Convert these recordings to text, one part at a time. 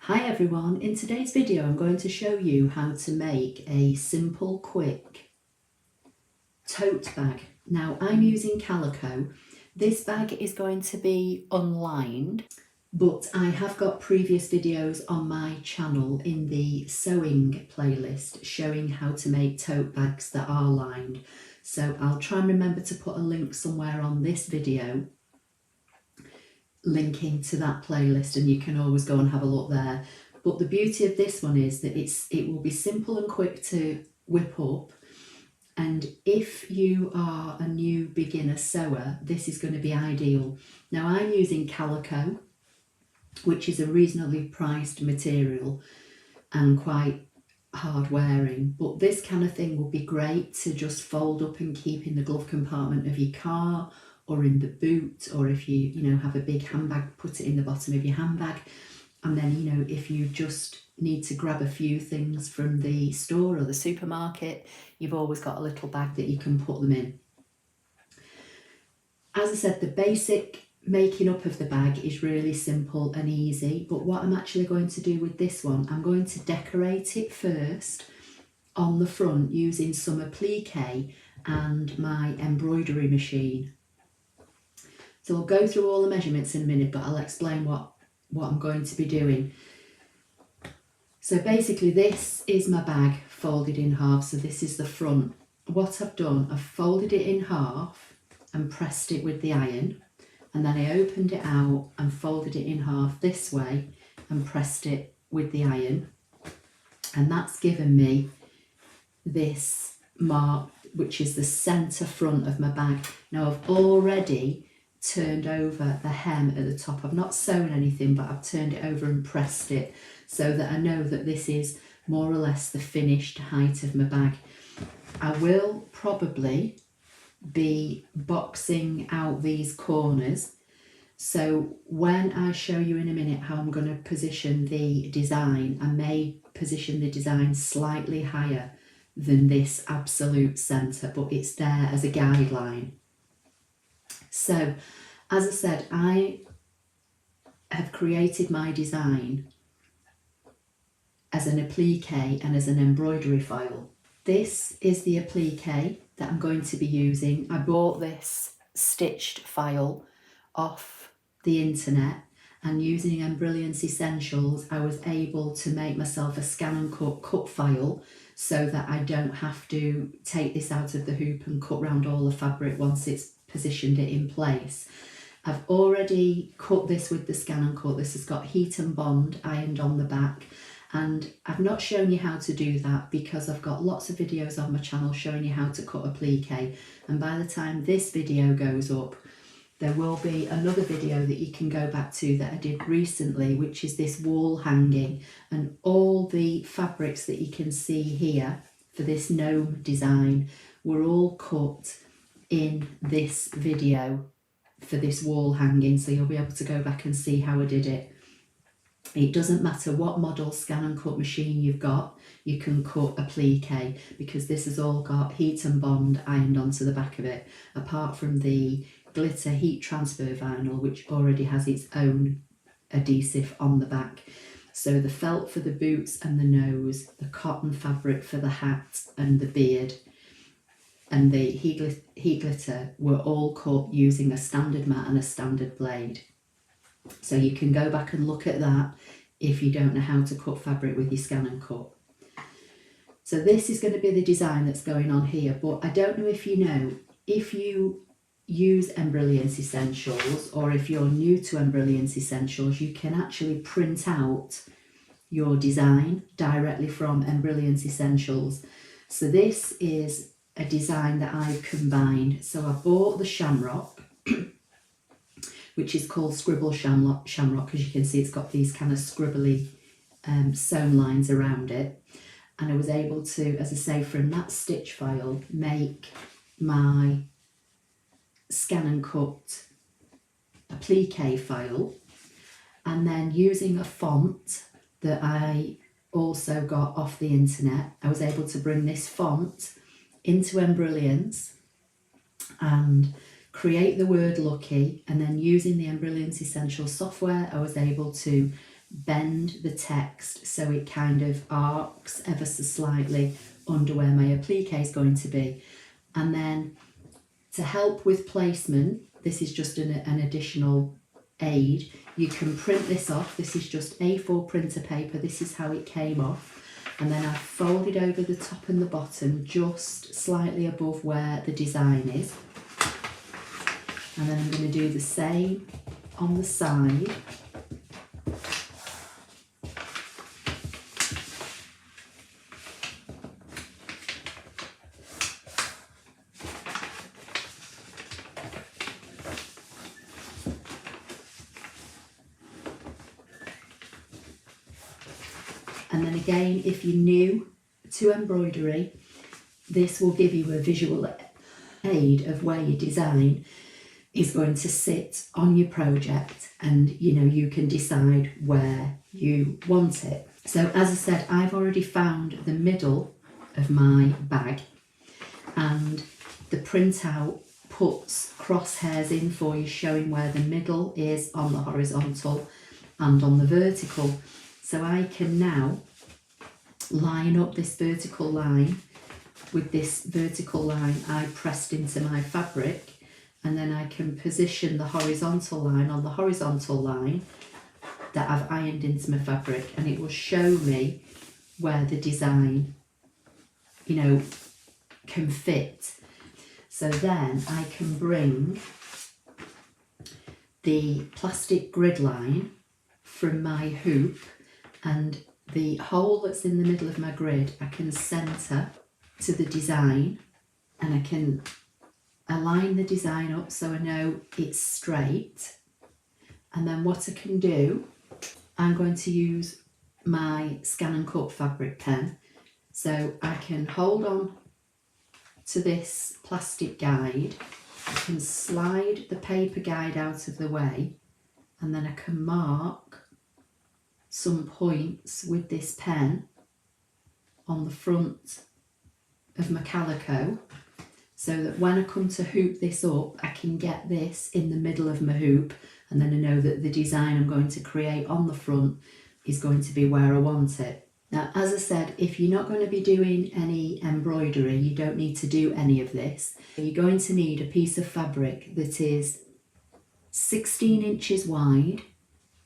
Hi everyone, in today's video I'm going to show you how to make a simple, quick tote bag. Now I'm using calico. This bag is going to be unlined, but I have got previous videos on my channel in the sewing playlist showing how to make tote bags that are lined. So I'll try and remember to put a link somewhere on this video linking to that playlist, and you can always go and have a look there. But the beauty of this one is that it will be simple and quick to whip up, and if you are a new beginner sewer, this is going to be ideal. Now I'm using calico, which is a reasonably priced material and quite hard wearing, but this kind of thing will be great to just fold up and keep in the glove compartment of your car, or in the boot, or if you have a big handbag, put it in the bottom of your handbag. And then, if you just need to grab a few things from the store or the supermarket, you've always got a little bag that you can put them in. As I said, the basic making up of the bag is really simple and easy, but what I'm actually going to do with this one, I'm going to decorate it first on the front using some applique and my embroidery machine. So I'll go through all the measurements in a minute, but I'll explain what I'm going to be doing. So basically this is my bag folded in half, so this is the front. What I've done, I've folded it in half and pressed it with the iron, and then I opened it out and folded it in half this way and pressed it with the iron, and that's given me this mark, which is the centre front of my bag. Now I've already turned over the hem at the top. I've not sewn anything, but I've turned it over and pressed it so that I know that this is more or less the finished height of my bag. I will probably be boxing out these corners, so when I show you in a minute how I'm going to position the design, I may position the design slightly higher than this absolute centre, but it's there as a guideline. So, as I said, I have created my design as an applique and as an embroidery file. This is the applique that I'm going to be using. I bought this stitched file off the internet, and using Embrilliance Essentials, I was able to make myself a ScanNCut cut file so that I don't have to take this out of the hoop and cut round all the fabric once it's positioned it in place. I've already cut this with the ScanNCut. This has got heat and bond ironed on the back, and I've not shown you how to do that because I've got lots of videos on my channel showing you how to cut applique, and by the time this video goes up there will be another video that you can go back to that I did recently, which is this wall hanging, and all the fabrics that you can see here for this gnome design were all cut in this video for this wall hanging, so you'll be able to go back and see how I did it. It doesn't matter what model ScanNCut machine you've got, you can cut applique, because this has all got heat and bond ironed onto the back of it, apart from the glitter heat transfer vinyl, which already has its own adhesive on the back. So the felt for the boots and the nose, the cotton fabric for the hat and the beard, and the heat glitter were all cut using a standard mat and a standard blade. So you can go back and look at that if you don't know how to cut fabric with your ScanNCut. So this is going to be the design that's going on here, but I don't know if you know, if you use Embrilliance Essentials, or if you're new to Embrilliance Essentials, you can actually print out your design directly from Embrilliance Essentials. So this is a design that I've combined. So I bought the shamrock, which is called Scribble Shamrock, because you can see it's got these kind of scribbly sewn lines around it. And I was able to, as I say, from that stitch file, make my ScanNCut applique file, and then using a font that I also got off the internet, I was able to bring this font into Embrilliance and create the word lucky, and then using the Embrilliance Essentials software I was able to bend the text so it kind of arcs ever so slightly under where my applique is going to be. And then to help with placement, this is just an additional aid. You can print this off. This is just A4 printer paper. This is how it came off. And then I've folded over the top and the bottom just slightly above where the design is. And then I'm going to do the same on the side. And then again, if you're new to embroidery, this will give you a visual aid of where your design is going to sit on your project, and you can decide where you want it. So as I said, I've already found the middle of my bag, and the printout puts crosshairs in for you showing where the middle is on the horizontal and on the vertical. So I can now line up this vertical line with this vertical line I pressed into my fabric, and then I can position the horizontal line on the horizontal line that I've ironed into my fabric, and it will show me where the design, can fit. So then I can bring the plastic grid line from my hoop, and the hole that's in the middle of my grid I can centre to the design, and I can align the design up so I know it's straight. And then what I can do, I'm going to use my ScanNCut fabric pen, so I can hold on to this plastic guide, I can slide the paper guide out of the way, and then I can mark some points with this pen on the front of my calico, so that when I come to hoop this up, I can get this in the middle of my hoop, and then I know that the design I'm going to create on the front is going to be where I want it. Now, as I said, if you're not going to be doing any embroidery, you don't need to do any of this. You're going to need a piece of fabric that is 16 inches wide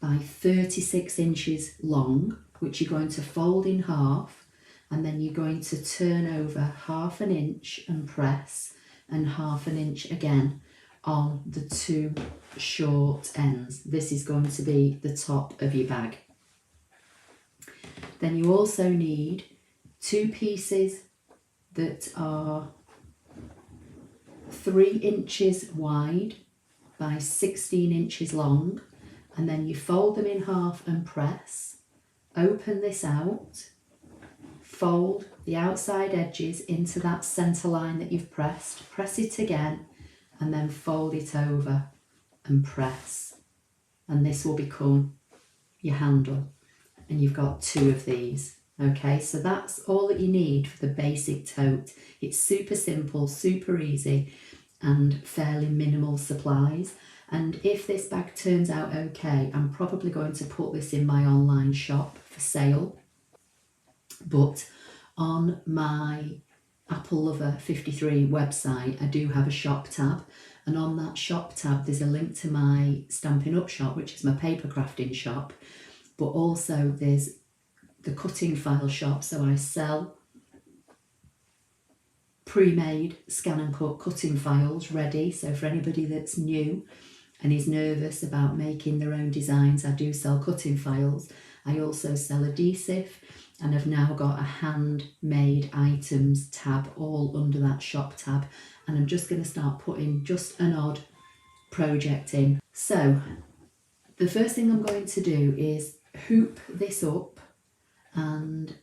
by 36 inches long, which you're going to fold in half, and then you're going to turn over 1/2 inch and press, and 1/2 inch again on the two short ends. This is going to be the top of your bag. Then you also need 2 pieces that are 3 inches wide by 16 inches long, and then you fold them in half and press. Open this out, fold the outside edges into that centre line that you've pressed, press it again, and then fold it over and press. And this will become your handle, and you've got 2 of these. Okay, so that's all that you need for the basic tote. It's super simple, super easy, and fairly minimal supplies. And if this bag turns out okay, I'm probably going to put this in my online shop for sale. But on my Apple Lover 53 website, I do have a shop tab, and on that shop tab there's a link to my Stampin' Up shop, which is my paper crafting shop, but also there's the cutting file shop. So I sell pre-made ScanNCut cutting files ready. So for anybody that's new and is nervous about making their own designs, I do sell cutting files. I also sell adhesive, and I've now got a handmade items tab all under that shop tab, and I'm just going to start putting just an odd project in. So the first thing I'm going to do is hoop this up and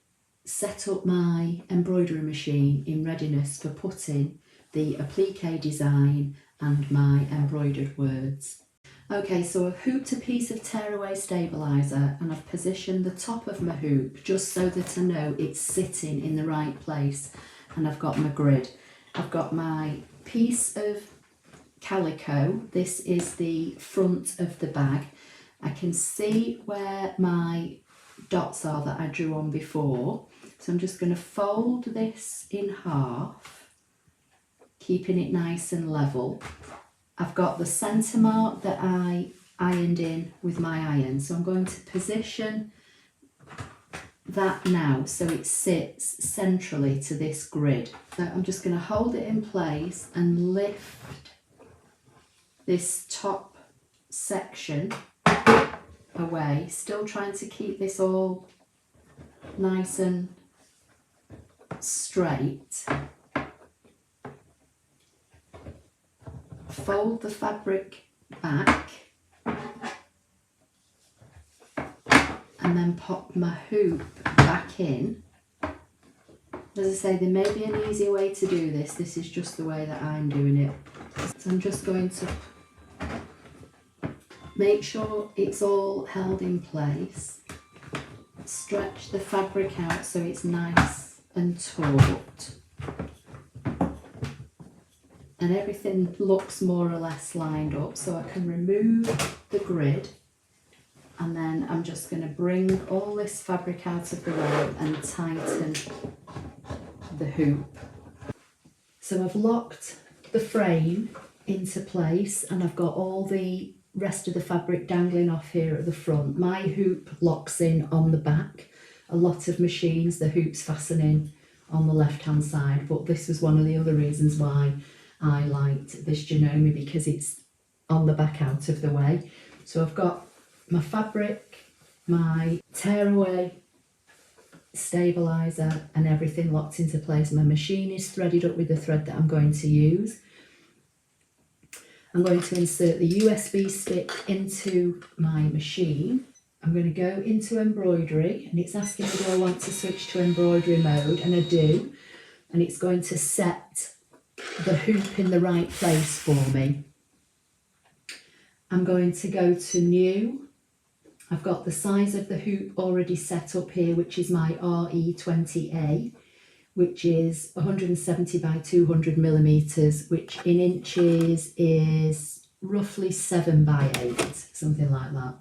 set up my embroidery machine in readiness for putting the applique design and my embroidered words. Okay, so I've hooped a piece of tearaway stabiliser, and I've positioned the top of my hoop just so that I know it's sitting in the right place, and I've got my grid. I've got my piece of calico. This is the front of the bag, I can see where my dots are that I drew on before. So I'm just going to fold this in half, keeping it nice and level. I've got the centre mark that I ironed in with my iron, so I'm going to position that now so it sits centrally to this grid. So I'm just going to hold it in place and lift this top section away, still trying to keep this all nice and straight. Fold the fabric back and then pop my hoop back in. As I say, there may be an easier way to do this. This is just the way that I'm doing it. So I'm just going to make sure it's all held in place. Stretch the fabric out so it's nice and taut. And everything looks more or less lined up, so I can remove the grid, and then I'm just going to bring all this fabric out of the way and tighten the hoop. So I've locked the frame into place and I've got all the rest of the fabric dangling off here at the front. My hoop locks in on the back. A lot of machines, the hoops fasten in on the left hand side, but this was one of the other reasons why I liked this Janome, because it's on the back out of the way. So I've got my fabric, my tearaway stabiliser and everything locked into place. My machine is threaded up with the thread that I'm going to use. I'm going to insert the USB stick into my machine. I'm going to go into embroidery, and it's asking me, do I want to switch to embroidery mode, and I do, and it's going to set the hoop in the right place for me. I'm going to go to new. I've got the size of the hoop already set up here, which is my RE20A, which is 170 by 200 millimeters, which in inches is roughly 7 by 8, something like that.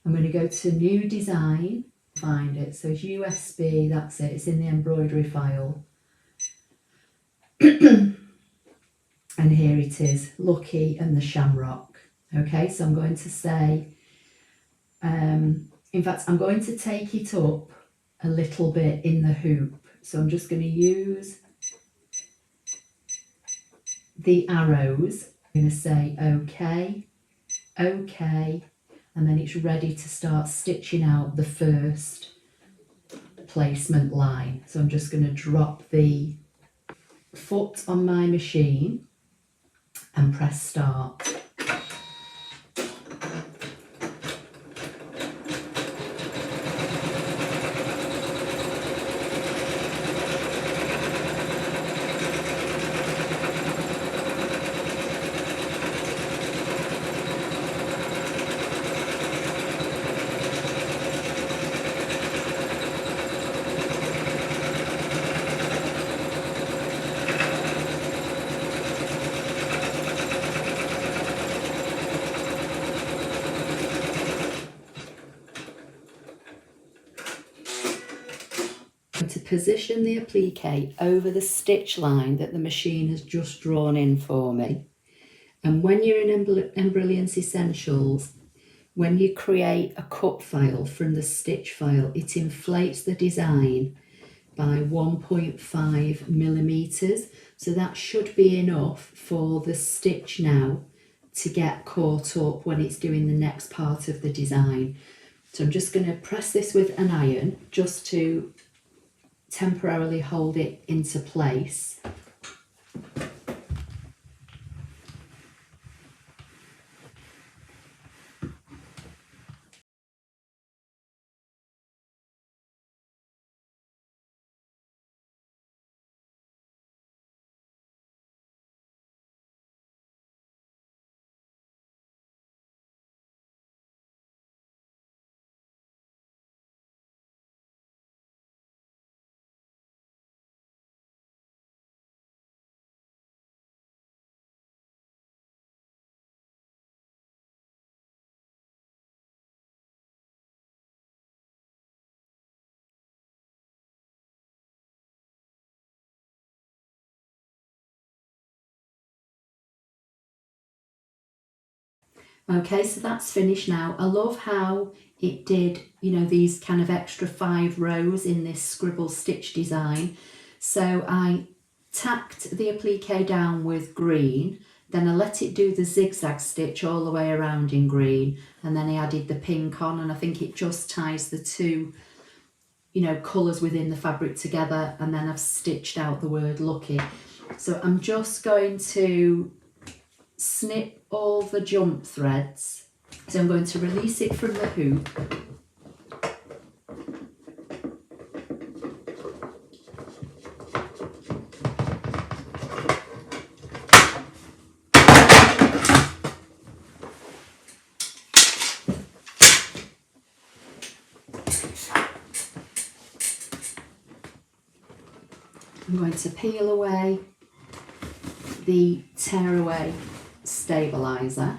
I'm going to go to new design, find it. So it's USB, that's it, it's in the embroidery file. And here it is, Lucky and the Shamrock. Okay, so I'm going to say, in fact, I'm going to take it up a little bit in the hoop. So I'm just going to use the arrows. I'm going to say okay, okay, and then it's ready to start stitching out the first placement line. So I'm just going to drop the foot on my machine and press start. To position the applique over the stitch line that the machine has just drawn in for me. And when you're in Embrilliance Essentials, when you create a cut file from the stitch file, it inflates the design by 1.5 millimeters. So that should be enough for the stitch now to get caught up when it's doing the next part of the design. So I'm just going to press this with an iron just to temporarily hold it into place. Okay, so that's finished now. I love how it did, you know, these kind of extra 5 rows in this scribble stitch design. So I tacked the applique down with green, then I let it do the zigzag stitch all the way around in green, and then I added the pink on, and I think it just ties the two, you know, colours within the fabric together, and then I've stitched out the word lucky. So I'm just going to snip all the jump threads. So I'm going to release it from the hoop. I'm going to peel away the tearaway stabiliser.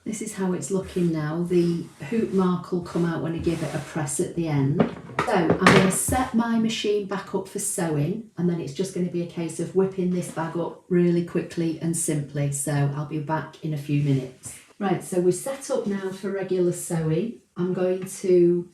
This is how it's looking now. The hoop mark will come out when I give it a press at the end. So I'm going to set my machine back up for sewing, and then it's just going to be a case of whipping this bag up really quickly and simply. So I'll be back in a few minutes. Right, so we're set up now for regular sewing. I'm going to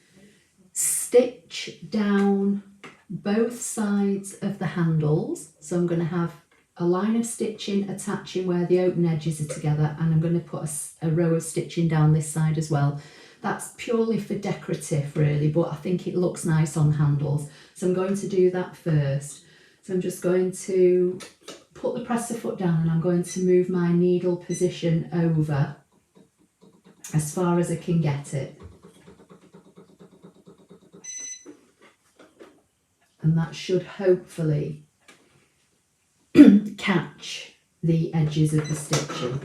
stitch down both sides of the handles. So I'm going to have a line of stitching attaching where the open edges are together, and I'm going to put a row of stitching down this side as well. That's purely for decorative really, but I think it looks nice on handles. So I'm going to do that first. So I'm just going to put the presser foot down, and I'm going to move my needle position over as far as I can get it. And that should hopefully catch the edges of the stitching.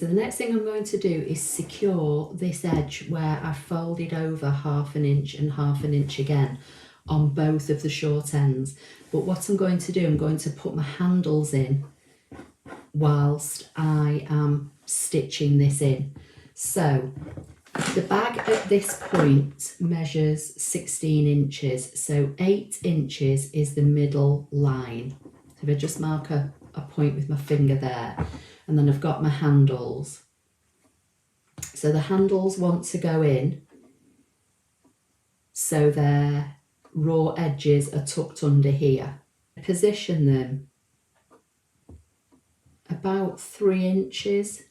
So the next thing I'm going to do is secure this edge where I've folded over 1/2 inch and 1/2 inch again on both of the short ends. But what I'm going to do, I'm going to put my handles in whilst I am stitching this in. So the bag at this point measures 16 inches, so 8 inches is the middle line. So if I just mark a point with my finger there, and then I've got my handles. So the handles want to go in so their raw edges are tucked under here. Position them about 3 inches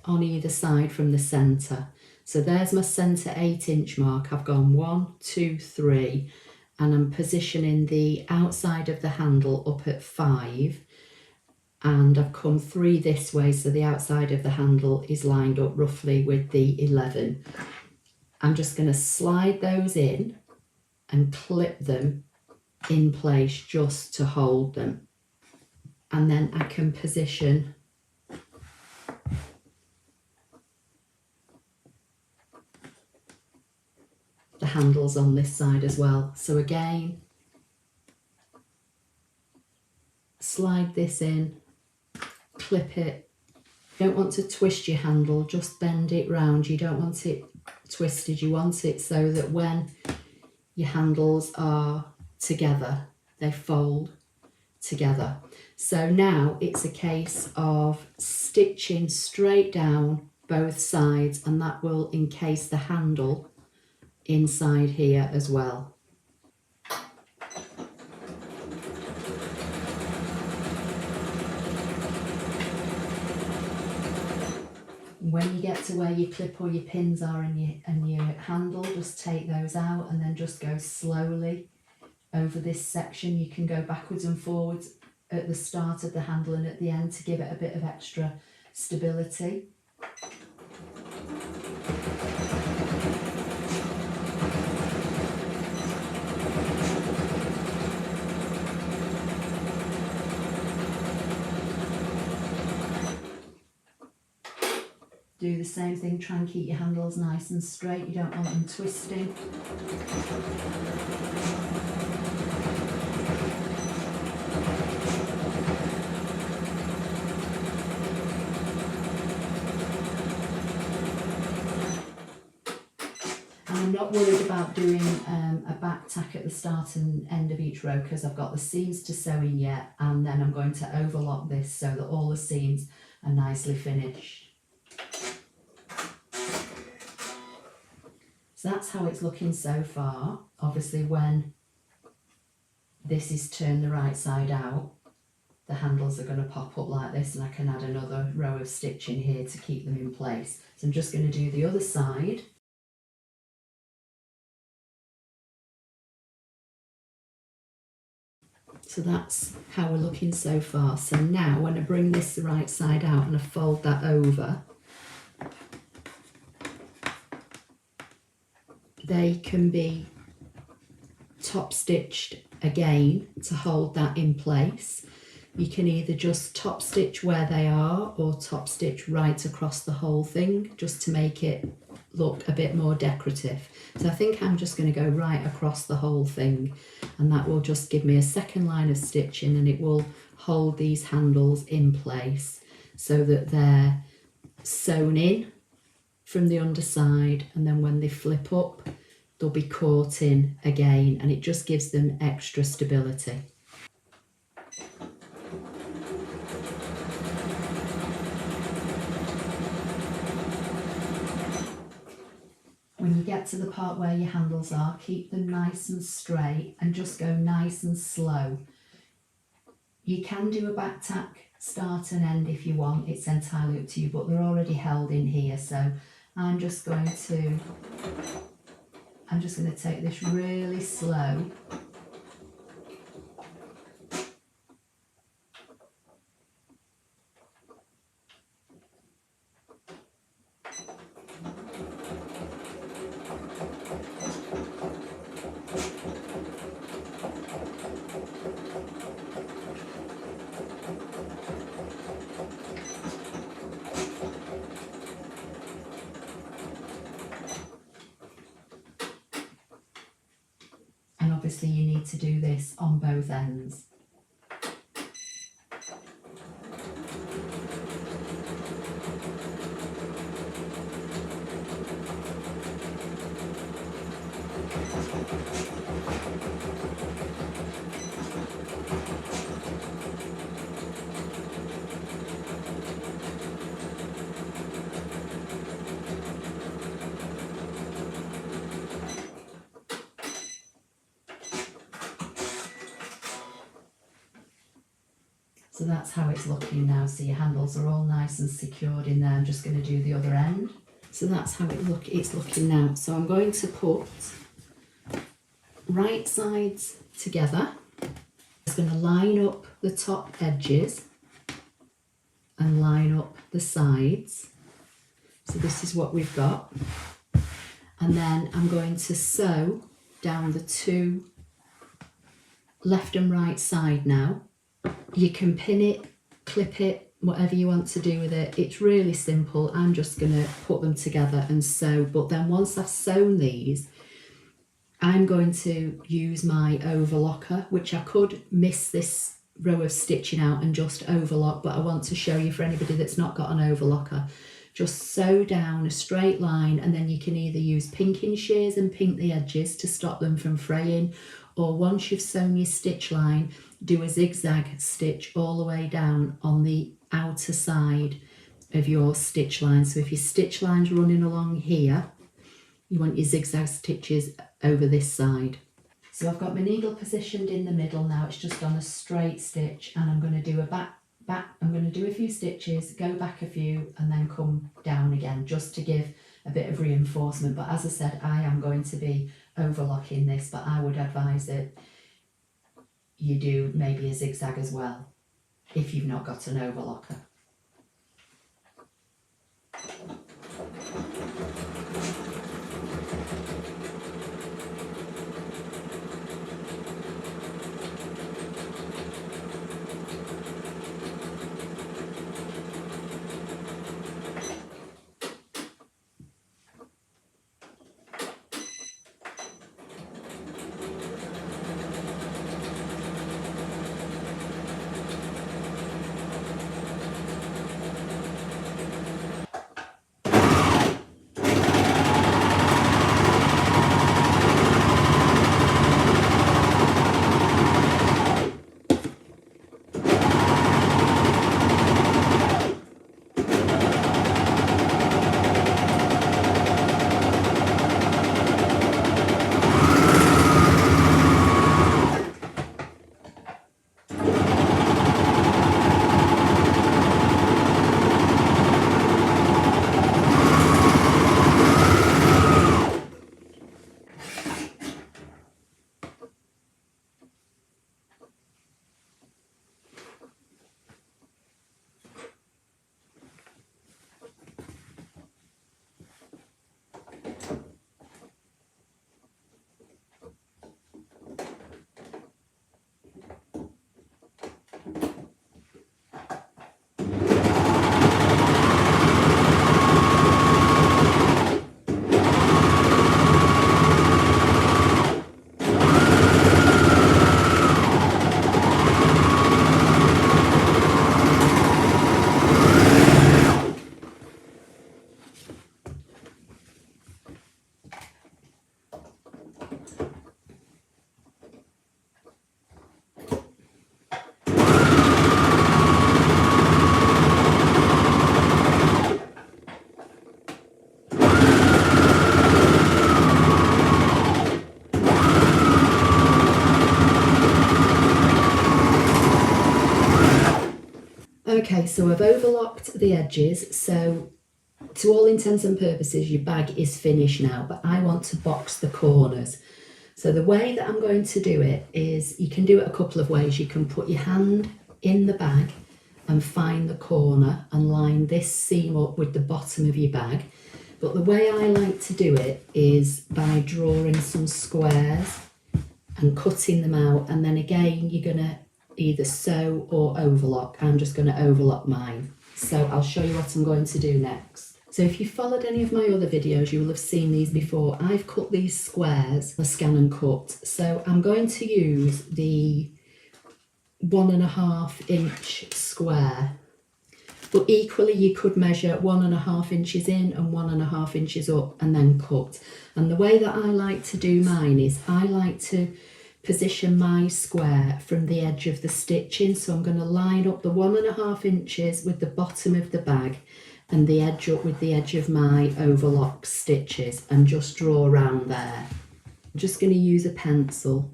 on either side from the centre. So there's my centre 8 inch mark. I've gone 1, 2, 3, and I'm positioning the outside of the handle up at 5. And I've come 3 this way, so the outside of the handle is lined up roughly with the 11. I'm just going to slide those in and clip them in place just to hold them. And then I can position the handles on this side as well. So again, slide this in, clip it. You don't want to twist your handle, just bend it round. You don't want it twisted, you want it so that when your handles are together, they fold together. So now it's a case of stitching straight down both sides, and that will encase the handle inside here as well. When you get to where your clip or your pins are and your handle, just take those out and then just go slowly over this section. You can go backwards and forwards at the start of the handle and at the end to give it a bit of extra stability. Do the same thing, try and keep your handles nice and straight, you don't want them twisting. And I'm not worried about doing a back tack at the start and end of each row because I've got the seams to sew in yet, and then I'm going to overlock this so that all the seams are nicely finished. So that's how it's looking so far. Obviously when this is turned the right side out, the handles are going to pop up like this, and I can add another row of stitching here to keep them in place. So I'm just going to do the other side. So that's how we're looking so far. So now when I bring this the right side out and I fold that over, they can be top stitched again to hold that in place. You can either just top stitch where they are or top stitch right across the whole thing just to make it look a bit more decorative. So I think I'm just going to go right across the whole thing, and that will just give me a second line of stitching, and it will hold these handles in place so that they're sewn in from the underside, and then when they flip up they'll be caught in again, and it just gives them extra stability. When you get to the part where your handles are, keep them nice and straight and just go nice and slow. You can do a back tack start and end if you want, it's entirely up to you, but they're already held in here, so I'm just going to take this really slow. And obviously you need to do this on both ends. So that's how it's looking now. So your handles are all nice and secured in there. I'm just going to do the other end. So that's how it's looking now. So I'm going to put right sides together. I'm just going to line up the top edges and line up the sides. So this is what we've got. And then I'm going to sew down the two left and right side now. You can pin it, clip it, whatever you want to do with it. It's really simple. I'm just going to put them together and sew. But then once I've sewn these, I'm going to use my overlocker, which I could miss this row of stitching out and just overlock, but I want to show you for anybody that's not got an overlocker. Just sew down a straight line, and then you can either use pinking shears and pink the edges to stop them from fraying, or once you've sewn your stitch line, do a zigzag stitch all the way down on the outer side of your stitch line. So if your stitch line's running along here, you want your zigzag stitches over this side. So I've got my needle positioned in the middle now, it's just on a straight stitch, and I'm going to do I'm going to do a few stitches, go back a few, and then come down again, just to give a bit of reinforcement. But as I said, I am going to be overlocking this, but I would advise that you do maybe a zigzag as well, if you've not got an overlocker. Okay, so I've overlocked the edges, so to all intents and purposes your bag is finished now, but I want to box the corners. So the way that I'm going to do it is, you can do it a couple of ways. You can put your hand in the bag and find the corner and line this seam up with the bottom of your bag. But the way I like to do it is by drawing some squares and cutting them out, and then again you're going to either sew or overlock. I'm just going to overlock mine. So I'll show you what I'm going to do next. So if you followed any of my other videos, you will have seen these before. I've cut these squares for ScanNCut. So I'm going to use the 1.5 inch square, but equally you could measure 1.5 inches in and 1.5 inches up and then cut. And the way that I like to do mine is I like to position my square from the edge of the stitching. So I'm going to line up the 1.5 inches with the bottom of the bag and the edge up with the edge of my overlock stitches and just draw around there. I'm just going to use a pencil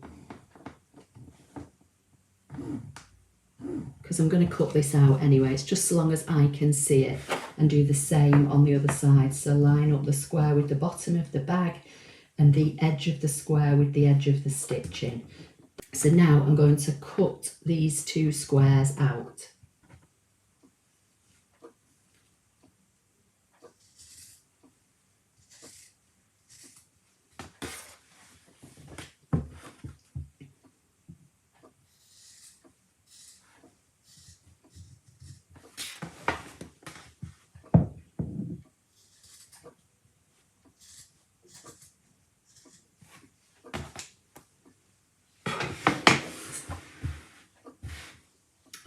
because I'm going to cut this out anyway. It's just so long as I can see it, and do the same on the other side. So line up the square with the bottom of the bag and the edge of the square with the edge of the stitching. So now I'm going to cut these two squares out.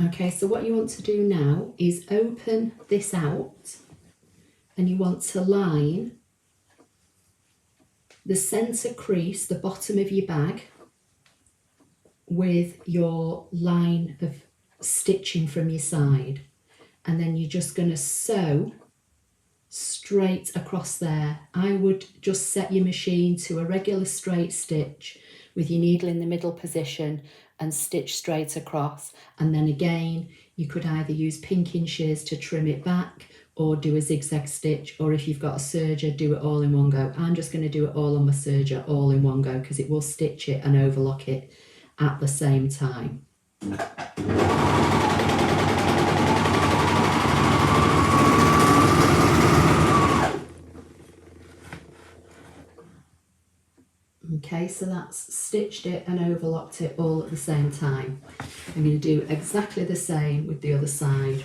Okay, so what you want to do now is open this out, and you want to line the centre crease, the bottom of your bag, with your line of stitching from your side, and then you're just going to sew straight across there. I would just set your machine to a regular straight stitch with your needle in the middle position and stitch straight across, and then again you could either use pinking shears to trim it back or do a zigzag stitch, or if you've got a serger, do it all in one go. I'm just going to do it all on my serger all in one go because it will stitch it and overlock it at the same time. Okay, so that's stitched it and overlocked it all at the same time. I'm going to do exactly the same with the other side.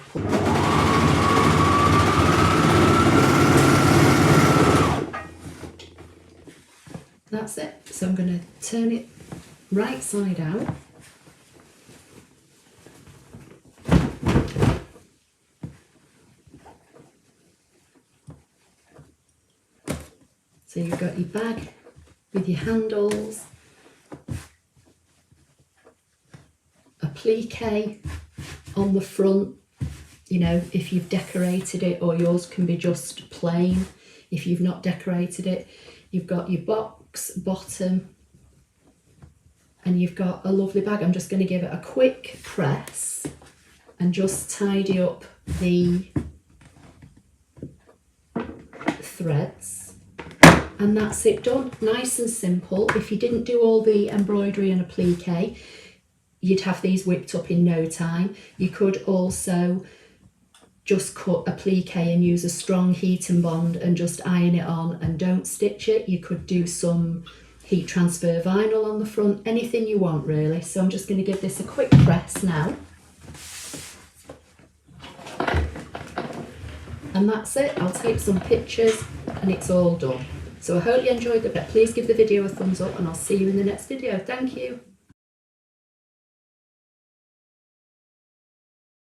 That's it. So I'm going to turn it right side out. So you've got your bag with your handles, applique on the front, you know, if you've decorated it, or yours can be just plain if you've not decorated it. You've got your box bottom and you've got a lovely bag. I'm just going to give it a quick press and just tidy up the threads. And that's it done, nice and simple. If you didn't do all the embroidery and applique, you'd have these whipped up in no time. You could also just cut applique and use a strong heat and bond and just iron it on and don't stitch it. You could do some heat transfer vinyl on the front, anything you want really. So I'm just going to give this a quick press now. And that's it. I'll take some pictures and it's all done. So I hope you enjoyed the bit. Please give the video a thumbs up and I'll see you in the next video. Thank you.